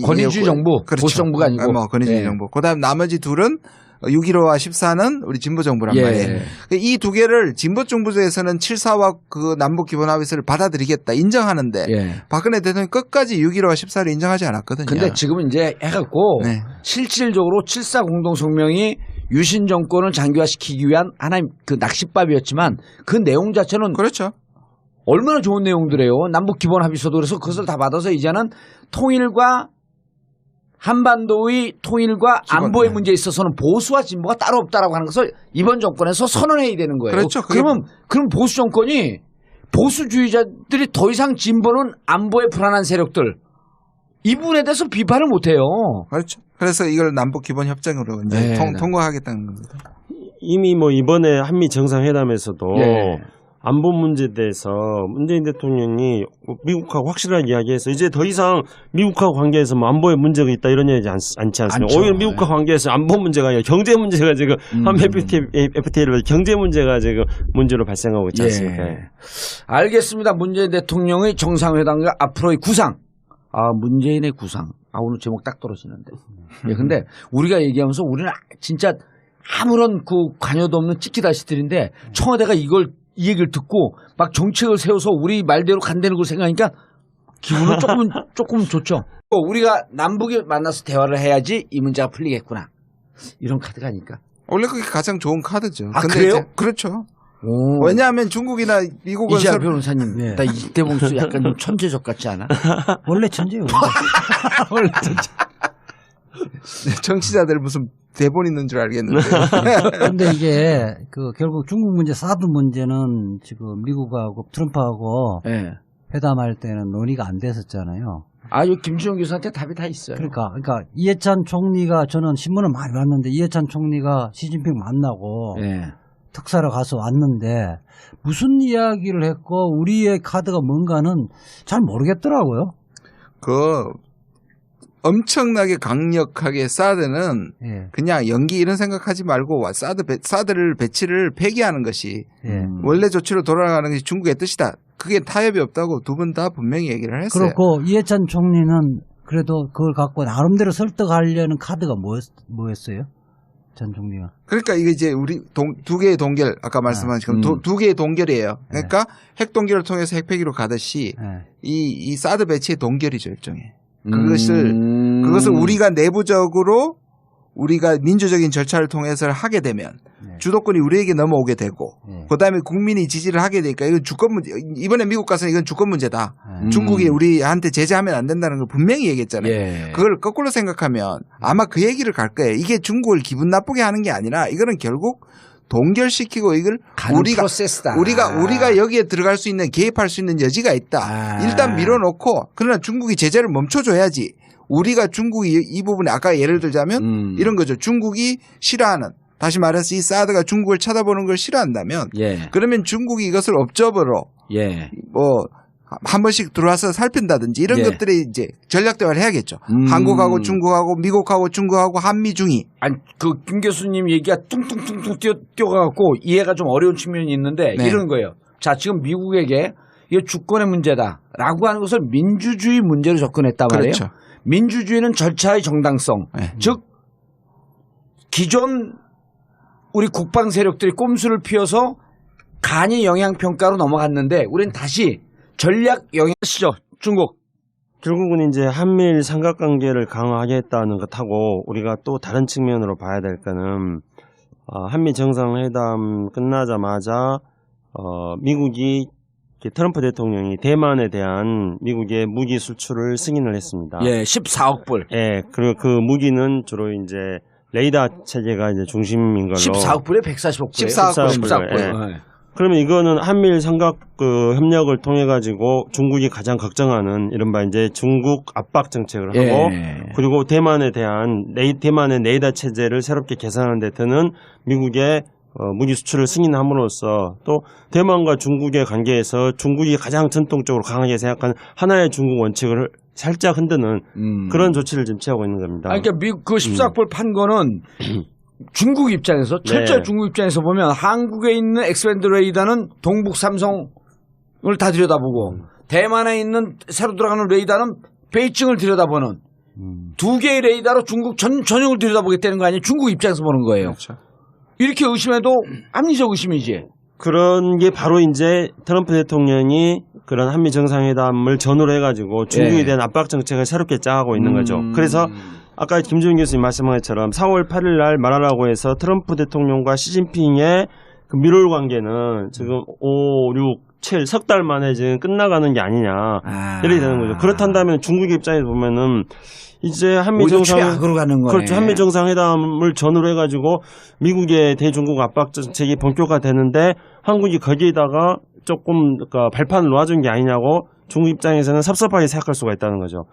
권위주의 정부, 그렇죠. 보수 정부가 아니고. 뭐 권위주의 예. 정부. 그다음 나머지 둘은 6.15와 14는 우리 진보 정부란 예. 말이에요. 이 두 개를 진보 정부에서는 7사와 그 남북 기본 합의서를 받아들이겠다 인정하는데 예. 박근혜 대통령이 끝까지 6.15와 14를 인정하지 않았거든요. 근데 지금은 이제 해갖고 네. 실질적으로 7.4 공동성명이 유신 정권을 장기화시키기 위한 하나의 그 낚싯밥이었지만 그 내용 자체는 그렇죠. 얼마나 좋은 내용들이에요. 남북 기본 합의서도 그래서 그것을 다 받아서 이제는 통일과 한반도의 통일과 안보의 문제에 있어서는 보수와 진보가 따로 없다라고 하는 것을 이번 정권에서 선언해야 되는 거예요. 그렇죠. 그럼 보수 정권이 보수주의자들이 더 이상 진보는 안보의 불안한 세력들 이 부분에 대해서 비판을 못 해요. 그렇죠. 그래서 이걸 남북 기본 협정으로 이제 네, 통과하겠다는 겁니다. 이미 뭐 이번에 한미 정상회담에서도 예. 안보 문제에 대해서 문재인 대통령이 미국하고 확실하게 이야기해서 이제 더 이상 미국하고 관계에서 뭐 안보에 문제가 있다 이런 얘기 않지 않습니까? 않죠. 오히려 미국과 관계에서 안보 문제가 아니라 경제 문제가 지금 한미 FTA를 경제 문제가 지금 문제로 발생하고 있지 않습니까? 예. 알겠습니다. 문재인 대통령의 정상회담과 앞으로의 구상. 문재인의 구상. 오늘 제목 딱 떨어지는데. 예, 근데 우리가 얘기하면서 우리는 진짜 아무런 그 관여도 없는 찍기다시들인데 청와대가 이 얘기를 듣고 막 정책을 세워서 우리 말대로 간다는 걸 생각하니까 기분은 조금 좋죠. 우리가 남북이 만나서 대화를 해야지 이 문제가 풀리겠구나. 이런 카드가 아닐까. 원래 그게 가장 좋은 카드죠. 근데 그래요? 이제 그렇죠. 오. 왜냐하면 중국이나 미국은 이재하 변호사님, 네. 나 이때 보면서 약간 좀 천재적 같지 않아? 원래 천재예요. 원래 천재. 정치자들 무슨 대본 있는 줄 알겠는데. 근데 이게 결국 중국 문제, 사드 문제는 지금 미국하고 트럼프하고 예. 회담할 때는 논의가 안 됐었잖아요. 아, 요 김주영 교수한테 답이 다 있어요. 그러니까 이해찬 총리가 저는 신문을 많이 봤는데 이해찬 총리가 시진핑 만나고 예. 특사로 가서 왔는데 무슨 이야기를 했고 우리의 카드가 뭔가는 잘 모르겠더라고요. 엄청나게 강력하게 사드는 예. 그냥 연기 이런 생각하지 말고 사드를 배치를 폐기하는 것이 예. 원래 조치로 돌아가는 것이 중국의 뜻이다. 그게 타협이 없다고 두 분 다 분명히 얘기를 했어요. 그렇고 이해찬 총리는 그래도 그걸 갖고 나름대로 설득하려는 카드가 뭐였어요? 전 총리가. 그러니까 이게 이제 우리 두 개의 동결 아까 말씀하신 두 개의 동결이에요. 그러니까 핵 동결을 통해서 핵 폐기로 가듯이 이 사드 배치의 동결이죠, 일종의. 그것을 우리가 내부적으로 우리가 민주적인 절차를 통해서 하게 되면 주도권이 우리에게 넘어오게 되고 그다음에 국민이 지지를 하게 되니까 이건 주권 문제. 이번에 미국 가서는 이건 주권 문제다. 중국이 우리한테 제재하면 안 된다는 걸 분명히 얘기했잖아요. 예. 그걸 거꾸로 생각하면 아마 그 얘기를 갈 거예요. 이게 중국을 기분 나쁘게 하는 게 아니라 이거는 결국 동결시키고 이걸 우리가 여기에 들어갈 수 있는 개입할 수 있는 여지가 있다. 일단 밀어놓고 그러나 중국이 제재를 멈춰줘야지. 우리가 중국이 이 부분에 아까 예를 들자면 이런 거죠. 중국이 싫어하는 다시 말해서 이 사드가 중국을 쳐다보는 걸 싫어한다면 그러면 중국이 이것을 업적으로 한 번씩 들어와서 살핀다든지 이런 것들이 이제 전략 대화를 해야겠죠. 한국하고 중국하고 미국하고 중국하고 한미 중이. 아니 김 교수님 얘기가 뚱뚱뚱뚱 뛰어가갖고 이해가 좀 어려운 측면이 있는데 이런 거예요. 자 지금 미국에게 이게 주권의 문제다라고 하는 것을 민주주의 문제로 접근했단 말이에요. 그렇죠. 민주주의는 절차의 정당성, 즉 기존 우리 국방 세력들이 꼼수를 피워서 간이 영향평가로 넘어갔는데 우리는 다시 전략 영향시죠. 중국. 결국은 이제 한미일 삼각관계를 강화하겠다는 것하고 우리가 또 다른 측면으로 봐야 될 거는 한미 정상회담 끝나자마자 미국이 트럼프 대통령이 대만에 대한 미국의 무기 수출을 승인을 했습니다. 예, 14억 불. 예, 그리고 그 무기는 주로 이제 레이더 체계가 이제 중심인 걸로. 14억 불에 140억 불. 14억 불. 예. 그러면 이거는 한미일 삼각 협력을 통해 가지고 중국이 가장 걱정하는 이른바 이제 중국 압박 정책을 하고 그리고 대만에 대한 대만의 레이더 체제를 새롭게 개선하는 데 드는 미국의 무기 수출을 승인함으로써 또 대만과 중국의 관계에서 중국이 가장 전통적으로 강하게 생각하는 하나의 중국 원칙을 살짝 흔드는 그런 조치를 지금 취하고 있는 겁니다. 그러니까 미국 그 14억 불 판 거는 중국 입장에서 철저히 중국 입장에서 보면 한국에 있는 엑스밴드 레이더는 동북 삼성을 다 들여다보고 대만에 있는 새로 들어가는 레이더는 베이징을 들여다보는 두 개의 레이더로 중국 전역을 들여다보겠다는 거 아니에요? 중국 입장에서 보는 거예요. 그렇죠. 이렇게 의심해도 합리적 의심이지. 그런 게 바로 이제 트럼프 대통령이 그런 한미 정상회담을 전후로 해가지고 중국에 대한 압박 정책을 새롭게 짜고 있는 거죠. 그래서 아까 김주영 교수님 말씀한 것처럼 4월 8일 날 말하라고 해서 트럼프 대통령과 시진핑의 그 밀월 관계는 지금 5, 6, 7 석 달 만에 지금 끝나가는 게 아니냐 이렇게 되는 거죠. 그렇단다면 중국 입장에서 보면은 이제 한미 최악으로 가는 거네. 그렇죠. 한미 정상회담을 전후로 해가지고 미국의 대중국 압박 정책이 본격화되는데 한국이 거기에다가 조금 그러니까 발판을 놓아준 게 아니냐고 중국 입장에서는 섭섭하게 생각할 수가 있다는 거죠.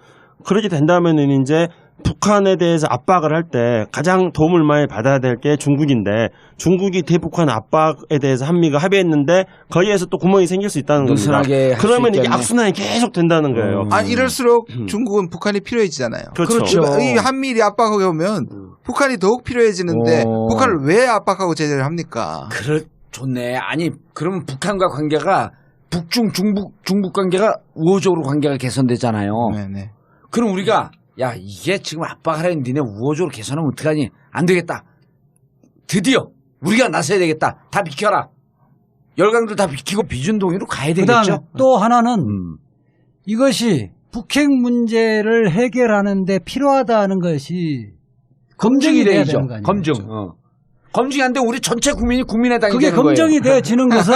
그렇게 된다면은 이제 북한에 대해서 압박을 할 때 가장 도움을 많이 받아야 될 게 중국인데 중국이 대북한 압박에 대해서 한미가 합의했는데 거기에서 또 구멍이 생길 수 있다는 겁니다. 그러면 이게 악순환이 계속 된다는 거예요. 이럴수록 중국은 북한이 필요해지잖아요. 그렇죠. 이 한미일이 압박하게 오면 북한이 더욱 필요해지는데 북한을 왜 압박하고 제재를 합니까? 좋네. 아니 그러면 북한과 관계가 중북 관계가 우호적으로 관계가 개선되잖아요. 네네. 그럼 우리가 야 이게 지금 압박하려는 니네 우호적으로 개선하면 어떡하니? 안 되겠다. 드디어 우리가 나서야 되겠다. 다 비켜라. 열강들 다 비키고 비준동의로 가야 되겠죠. 그다음에 또 하나는 이것이 북핵 문제를 해결하는 데 필요하다는 것이 검증이 돼야 되는 거 아니에요? 검증. 검증이 안 되면 우리 전체 국민이 국민의당이 그게 되는 거예요. 검증이 되어지는 것은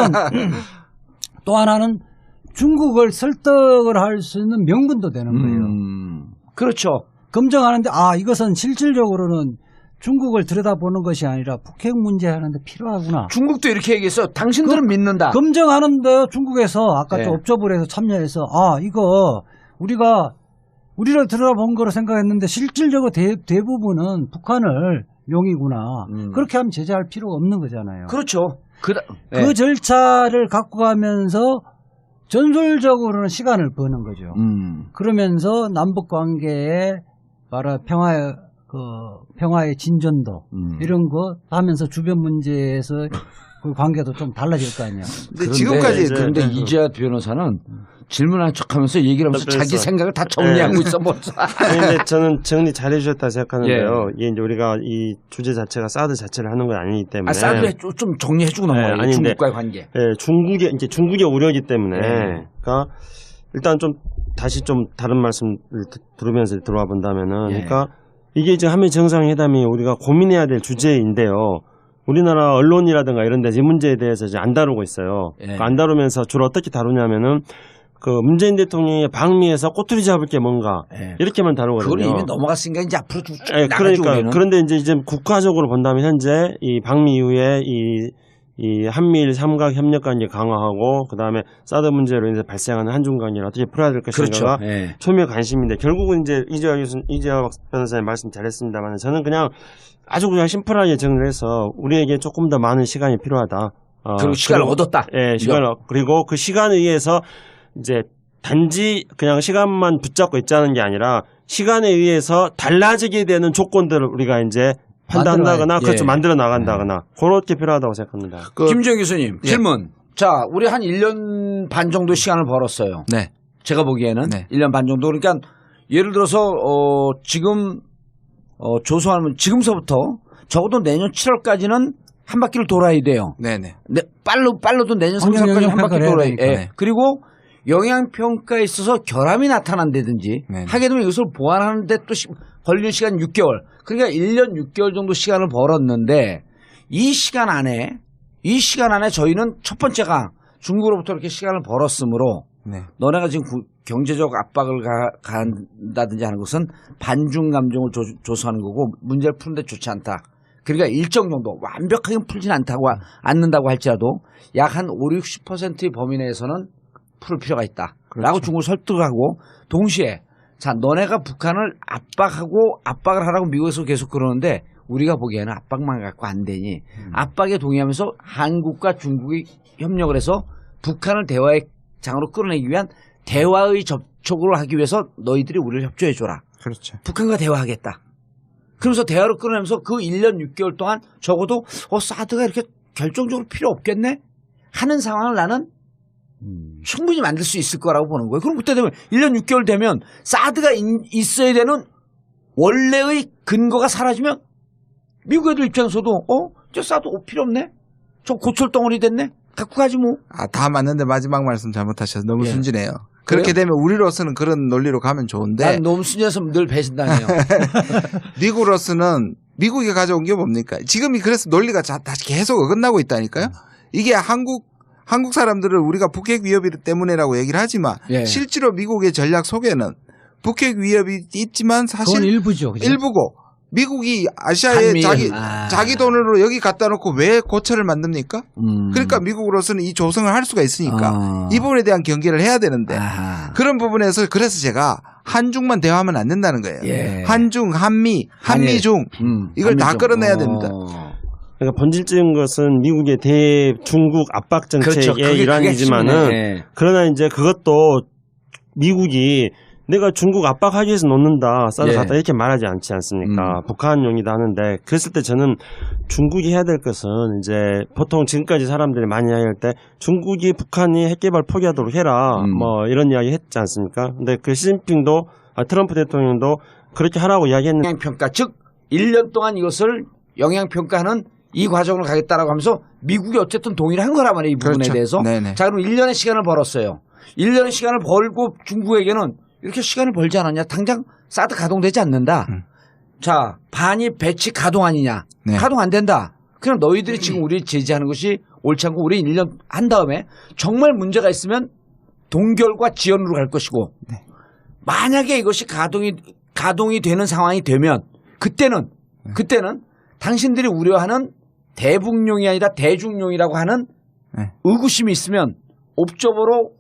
또 하나는 중국을 설득을 할 수 있는 명분도 되는 거예요. 그렇죠. 검증하는데 이것은 실질적으로는 중국을 들여다보는 것이 아니라 북핵 문제 하는데 필요하구나. 중국도 이렇게 얘기했어요. 당신들은 믿는다. 검증하는데 중국에서 아까 좀 업적을 해서 참여해서 이거 우리가 우리를 들어본 거로 생각했는데 실질적으로 대부분은 북한을 용이구나. 그렇게 하면 제재할 필요가 없는 거잖아요. 그렇죠. 그 절차를 갖고 가면서 전술적으로는 시간을 버는 거죠. 그러면서 남북 관계에 바로 평화의 진전도 이런 거 하면서 주변 문제에서 그 관계도 좀 달라질 거 아니야. 근데 지금까지 그런데 이재하 변호사는 질문한 척하면서 얘기를 하면서 자기 생각을 다 정리하고 있어 벌써. 근데 저는 정리 잘 해주셨다 생각하는데요. 이게 이제 우리가 이 주제 자체가 사드 자체를 하는 건 아니기 때문에. 사드에 좀 정리해주고 넘어가요. 중국과의 관계. 중국의 우려이기 때문에. 그러니까 일단 좀 다시 좀 다른 말씀을 들으면서 들어와 본다면은, 그러니까 이게 이제 한미 정상회담이 우리가 고민해야 될 주제인데요. 우리나라 언론이라든가 이런 데서 이 문제에 대해서 이제 안 다루고 있어요. 그러니까 안 다루면서 주로 어떻게 다루냐면은 그 문재인 대통령의 방미에서 꼬투리 잡을 게 뭔가 이렇게만 다루거든요. 그걸 이미 넘어갔으니까 이제 앞으로 쭉 나가죠. 그러니까 우리는. 그런데 이제 국가적으로 본다면 현재 이 방미 이후에 이 한미일 삼각 협력 관계 강화하고 그다음에 사드 문제로 인해서 발생하는 한중 관계를 어떻게 풀어야 될 것인가가 초미의 관심인데 결국은 이제 이재화 변호사님 말씀 잘했습니다만 저는 그냥 아주 그냥 심플하게 정리를 해서 우리에게 조금 더 많은 시간이 필요하다. 그리고 시간을 얻었다. 그리고 그 시간에 의해서 이제 단지 그냥 시간만 붙잡고 있자는 게 아니라 시간에 의해서 달라지게 되는 조건들을 우리가 이제 판단한다거나 그렇죠. 만들어 나간다거나 그렇게 필요하다고 생각합니다. 김정 교수님 질문. 자, 우리 한 1년 반 정도 시간을 벌었어요. 네. 제가 보기에는 1년 반 정도. 그러니까 예를 들어서 지금 조소하면 지금서부터 적어도 내년 7월까지는 한 바퀴를 돌아야 돼요. 네네. 빨라도 내년 3, 4월까지 한 바퀴 돌아야 돼요. 그리고 영향평가에 있어서 결함이 나타난다든지 하게 되면 이것을 보완하는데 또 걸리는 시간 6개월. 그러니까 1년 6개월 정도 시간을 벌었는데 이 시간 안에 저희는 첫 번째가 중국으로부터 이렇게 시간을 벌었으므로 너네가 지금 경제적 압박을 간다든지 하는 것은 반중 감정을 조소하는 거고 문제를 푸는데 좋지 않다. 그러니까 일정 정도 완벽하게 풀진 않는다고 할지라도 약 한 50-60%의 범위 내에서는 풀 필요가 있다. 라고 중국을 설득하고 동시에 자 너네가 북한을 압박을 하라고 미국에서 계속 그러는데 우리가 보기에는 압박만 갖고 안 되니 압박에 동의하면서 한국과 중국이 협력을 해서 북한을 대화의 장으로 끌어내기 위한 대화의 접촉을 하기 위해서 너희들이 우리를 협조해 줘라. 그렇죠. 북한과 대화하겠다. 그러면서 대화로 끌어내면서 그 1년 6개월 동안 적어도 사드가 이렇게 결정적으로 필요 없겠네 하는 상황을 나는 충분히 만들 수 있을 거라고 보는 거예요. 그럼 그때 되면 1년 6개월 되면 사드가 있어야 되는 원래의 근거가 사라지면 미국 애들 입장에서도 저 사드 필요 없네. 저 고철 덩어리 됐네. 갖고 가지 뭐. 다 맞는데 마지막 말씀 잘못하셔서 너무 순진해요. 그렇게 되면 우리로서는 그런 논리로 가면 좋은데. 난 너무 순진해서 늘 배신당해요. 미국으로서는 미국이 가져온 게 뭡니까? 지금이 그래서 논리가 다시 계속 어긋나고 있다니까요. 이게 한국 사람들을 우리가 북핵 위협이 때문에라고 얘기를 하지만 실제로 미국의 전략 속에는 북핵 위협이 있지만 사실 그건 일부죠. 그죠? 일부고 미국이 아시아에 자기 돈으로 여기 갖다 놓고 왜 고철을 만듭니까? 그러니까 미국으로서는 이 조성을 할 수가 있으니까 이 부분에 대한 경계를 해야 되는데 그런 부분에서 그래서 제가 한중만 대화하면 안 된다는 거예요. 한중, 한미중 이걸 다 끌어내야 됩니다. 그러니까 본질적인 것은 미국의 대중국 압박 정책의 그렇죠. 일환이지만은 그러나 이제 그것도 미국이 내가 중국 압박하기 위해서 놓는다, 사드 갖다 이렇게 말하지 않지 않습니까? 북한용이다 하는데 그랬을 때 저는 중국이 해야 될 것은 이제 보통 지금까지 사람들이 많이 이야기할 때 중국이 북한이 핵 개발 포기하도록 해라 뭐 이런 이야기 했지 않습니까? 근데 그 시진핑도 트럼프 대통령도 그렇게 하라고 이야기했는데 영향평가 즉 1년 동안 이것을 영향평가하는 이 과정을 가겠다라고 하면서 미국이 어쨌든 동의를 한 거란 말이에요. 이 부분에 대해서. 네네. 자 그럼 1년의 시간을 벌었어요. 1년의 시간을 벌고 중국에게는 이렇게 시간을 벌지 않았냐. 당장 사드 가동되지 않는다. 자 반입 배치 가동 아니냐. 가동 안 된다. 그럼 너희들이 지금 우리를 제지하는 것이 옳지 않고 우리 1년 한 다음에 정말 문제가 있으면 동결과 지연으로 갈 것이고 만약에 이것이 가동이 되는 상황이 되면 그때는 당신들이 우려하는 대북용이 아니라 대중용이라고 하는 의구심이 있으면 옵저버로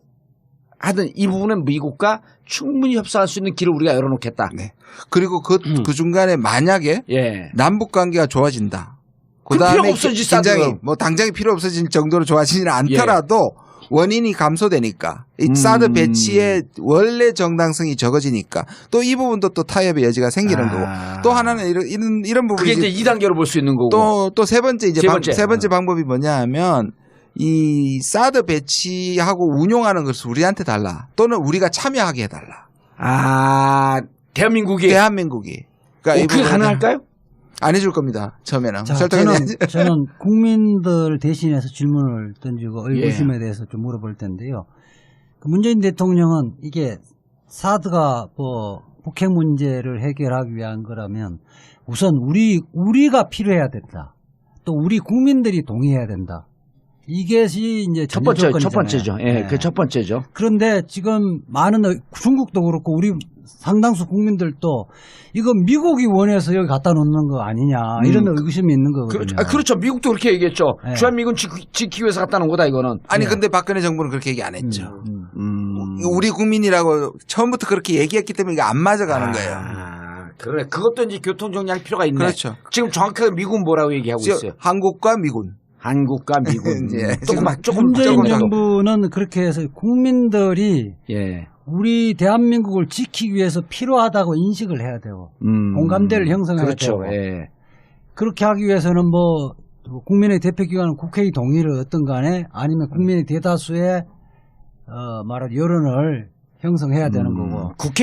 하여튼 이 부분은 미국과 충분히 협상할 수 있는 길을 우리가 열어놓겠다. 네. 그리고 그 중간에 만약에 예. 남북 관계가 좋아진다. 그 필요가 없어지지, 굉장히 사드가. 뭐 당장에 필요 없어질 정도로 좋아지지는 않더라도 원인이 감소되니까 이 사드 배치의 원래 정당성이 적어지니까 또 이 부분도 또 타협의 여지가 생기는 거고 또 하나는 이런 부분이 그게 이제 2단계로 볼 수 있는 거고. 또 세 번째 이제 세 번째. 방법이 뭐냐 하면 이 사드 배치하고 운용하는 것을 우리한테 달라 또는 우리가 참여하게 해달라. 대한민국이. 그러니까 이 그게 부분은 가능할까요? 안 해줄 겁니다. 처음에는. 자, 저는 국민들 대신해서 질문을 던지고 의구심에 대해서 좀 물어볼 텐데요. 그 문재인 대통령은 이게 사드가 뭐 북핵 문제를 해결하기 위한 거라면 우선 우리가 필요해야 된다. 또 우리 국민들이 동의해야 된다. 이것이 이제 첫 번째죠. 예, 네. 그 첫 번째죠. 그런데 지금 많은 중국도 그렇고 우리 상당수 국민들도 이거 미국이 원해서 여기 갖다 놓는 거 아니냐 이런 의구심이 있는 거거든요. 그렇죠. 미국도 그렇게 얘기했죠. 네. 주한미군 지키기 위해서 갖다 놓은 거다 이거는. 아니 근데 박근혜 정부는 그렇게 얘기 안 했죠. 우리 국민이라고 처음부터 그렇게 얘기했기 때문에 이게 안 맞아가는 거예요. 그래. 그것도 이제 교통 정리할 필요가 있네. 그렇죠. 지금 정확하게 미군 뭐라고 얘기하고 있어요? 한국과 미군. 한국과 미군. 예. 조금 문재인 더. 정부는 그렇게 해서 국민들이 예. 우리 대한민국을 지키기 위해서 필요하다고 인식을 해야 되고 공감대를 형성해야 그렇죠. 되고 예. 그렇게 하기 위해서는 뭐 국민의 대표기관은 국회의 동의를 얻든 간에 아니면 국민의 대다수의 말하는 여론을 형성해야 되는 거고 국회